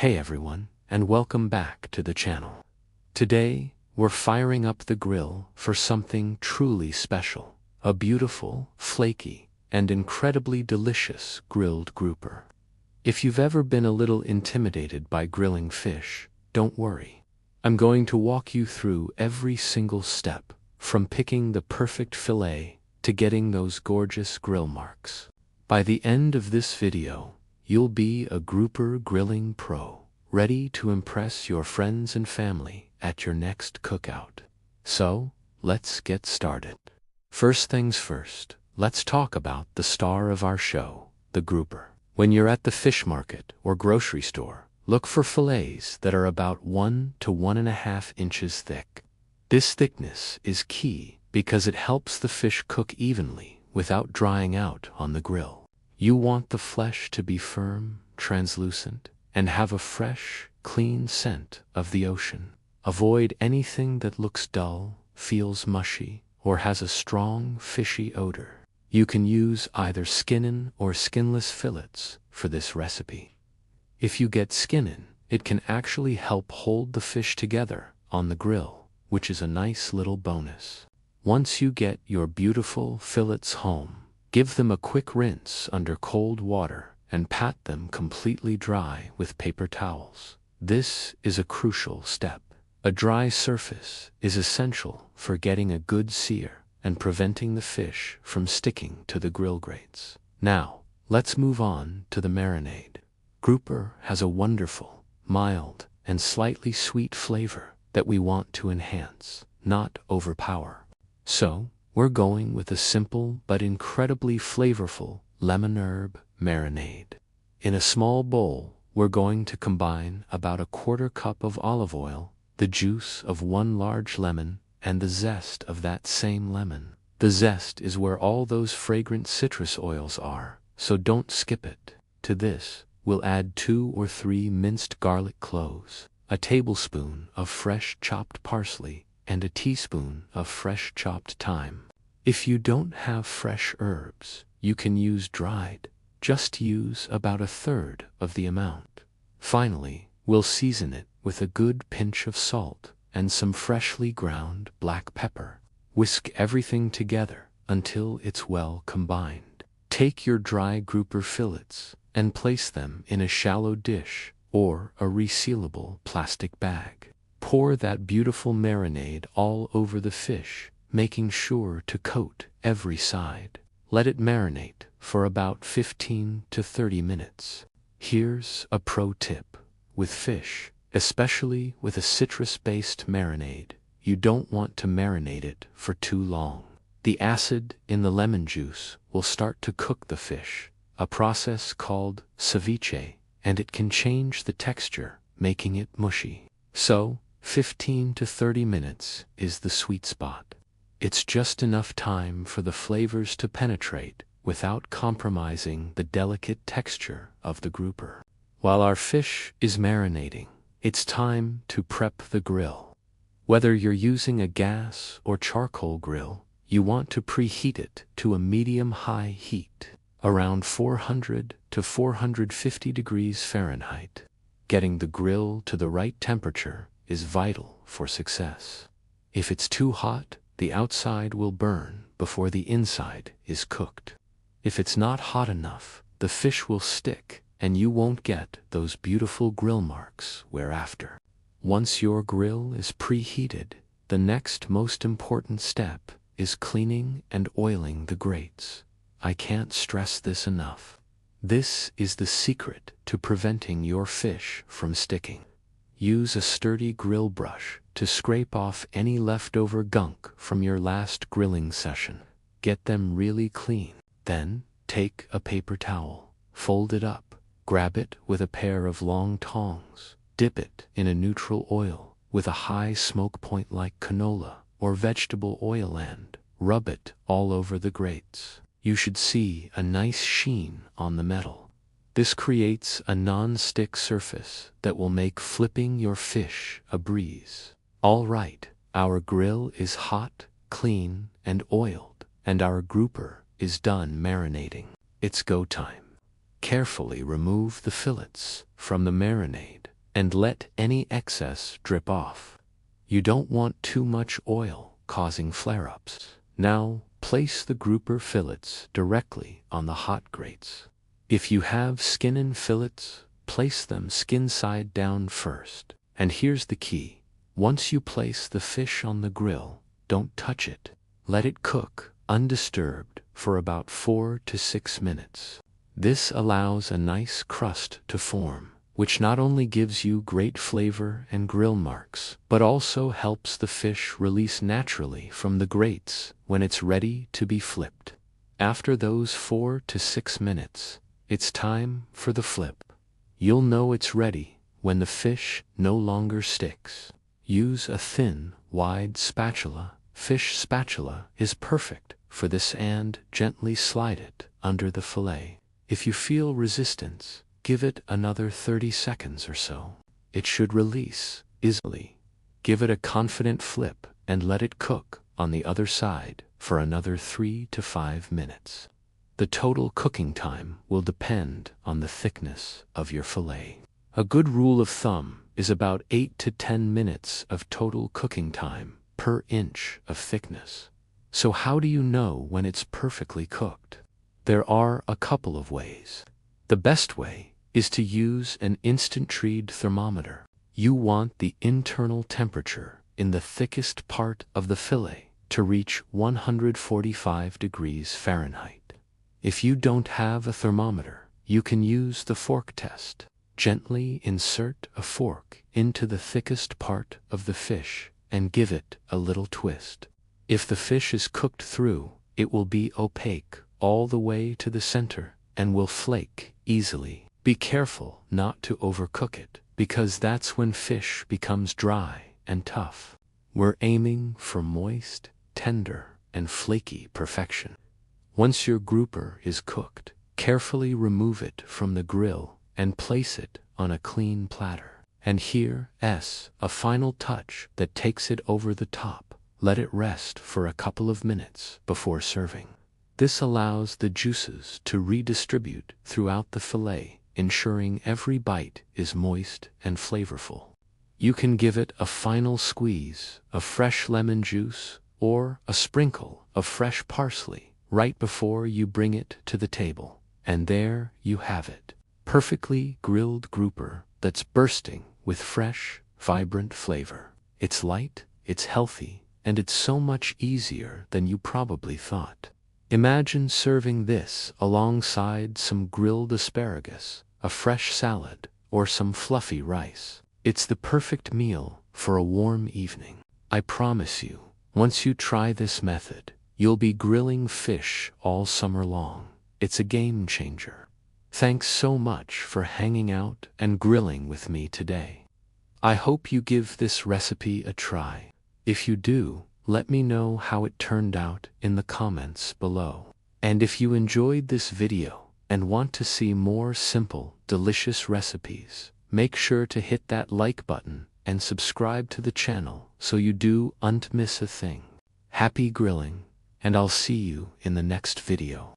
Hey everyone, and welcome back to the channel. Today, we're firing up the grill for something truly special. A beautiful, flaky, and incredibly delicious grilled grouper. If you've ever been a little intimidated by grilling fish, don't worry. I'm going to walk you through every single step, from picking the perfect fillet to getting those gorgeous grill marks. By the end of this video, you'll be a grouper grilling pro, ready to impress your friends and family at your next cookout. So, let's get started. First things first, let's talk about the star of our show, the grouper. When you're at the fish market or grocery store, look for fillets that are about 1 to 1.5 inches thick. This thickness is key because it helps the fish cook evenly without drying out on the grill. You want the flesh to be firm, translucent, and have a fresh, clean scent of the ocean. Avoid anything that looks dull, feels mushy, or has a strong, fishy odor. You can use either skin-in or skinless fillets for this recipe. If you get skin-in, it can actually help hold the fish together on the grill, which is a nice little bonus. Once you get your beautiful fillets home, give them a quick rinse under cold water and pat them completely dry with paper towels. This is a crucial step. A dry surface is essential for getting a good sear and preventing the fish from sticking to the grill grates. Now, let's move on to the marinade. Grouper has a wonderful, mild, and slightly sweet flavor that we want to enhance, not overpower. So, we're going with a simple but incredibly flavorful lemon herb marinade. In a small bowl, we're going to combine about 1/4 cup of olive oil, the juice of 1 large lemon, and the zest of that same lemon. The zest is where all those fragrant citrus oils are, so don't skip it. To this, we'll add 2 or 3 minced garlic cloves, a tablespoon of fresh chopped parsley, and a teaspoon of fresh chopped thyme. If you don't have fresh herbs, you can use dried. Just use about 1/3 of the amount. Finally, we'll season it with a good pinch of salt and some freshly ground black pepper. Whisk everything together until it's well combined. Take your dry grouper fillets and place them in a shallow dish or a resealable plastic bag. Pour that beautiful marinade all over the fish, making sure to coat every side. Let it marinate for about 15 to 30 minutes. Here's a pro tip. With fish, especially with a citrus-based marinade, you don't want to marinate it for too long. The acid in the lemon juice will start to cook the fish, a process called ceviche, and it can change the texture, making it mushy. So, 15 to 30 minutes is the sweet spot. It's just enough time for the flavors to penetrate without compromising the delicate texture of the grouper. While our fish is marinating, it's time to prep the grill. Whether you're using a gas or charcoal grill, you want to preheat it to a medium-high heat, around 400 to 450 degrees Fahrenheit. Getting the grill to the right temperature is vital for success. If it's too hot, the outside will burn before the inside is cooked. If it's not hot enough, the fish will stick and you won't get those beautiful grill marks whereafter. Once your grill is preheated, the next most important step is cleaning and oiling the grates. I can't stress this enough. This is the secret to preventing your fish from sticking. Use a sturdy grill brush to scrape off any leftover gunk from your last grilling session. Get them really clean. Then, take a paper towel, fold it up, grab it with a pair of long tongs, dip it in a neutral oil with a high smoke point like canola or vegetable oil and rub it all over the grates. You should see a nice sheen on the metal. This creates a non-stick surface that will make flipping your fish a breeze. All right, our grill is hot, clean, and oiled, and our grouper is done marinating. It's go time. Carefully remove the fillets from the marinade and let any excess drip off. You don't want too much oil causing flare-ups. Now, place the grouper fillets directly on the hot grates. If you have skin-in fillets, place them skin side down first. And here's the key. Once you place the fish on the grill, don't touch it. Let it cook undisturbed for about 4 to 6 minutes. This allows a nice crust to form, which not only gives you great flavor and grill marks, but also helps the fish release naturally from the grates when it's ready to be flipped. After those 4 to 6 minutes, it's time for the flip. You'll know it's ready when the fish no longer sticks. Use a thin, wide spatula. Fish spatula is perfect for this, and gently slide it under the fillet. If you feel resistance, give it another 30 seconds or so. It should release easily. Give it a confident flip and let it cook on the other side for another 3 to 5 minutes. The total cooking time will depend on the thickness of your fillet. A good rule of thumb is about 8 to 10 minutes of total cooking time per inch of thickness. So how do you know when it's perfectly cooked? There are a couple of ways. The best way is to use an instant-read thermometer. You want the internal temperature in the thickest part of the fillet to reach 145 degrees Fahrenheit. If you don't have a thermometer, you can use the fork test. Gently insert a fork into the thickest part of the fish and give it a little twist. If the fish is cooked through, it will be opaque all the way to the center and will flake easily. Be careful not to overcook it, because that's when fish becomes dry and tough. We're aiming for moist, tender, and flaky perfection. Once your grouper is cooked, carefully remove it from the grill and place it on a clean platter. And here's a final touch that takes it over the top. Let it rest for a couple of minutes before serving. This allows the juices to redistribute throughout the fillet, ensuring every bite is moist and flavorful. You can give it a final squeeze of fresh lemon juice or a sprinkle of fresh parsley right before you bring it to the table. And there you have it. Perfectly grilled grouper that's bursting with fresh, vibrant flavor. It's light, it's healthy, and it's so much easier than you probably thought. Imagine serving this alongside some grilled asparagus, a fresh salad, or some fluffy rice. It's the perfect meal for a warm evening. I promise you, once you try this method, you'll be grilling fish all summer long. It's a game changer. Thanks so much for hanging out and grilling with me today. I hope you give this recipe a try. If you do, let me know how it turned out in the comments below. And if you enjoyed this video and want to see more simple, delicious recipes, make sure to hit that like button and subscribe to the channel so you don't miss a thing. Happy grilling, and I'll see you in the next video.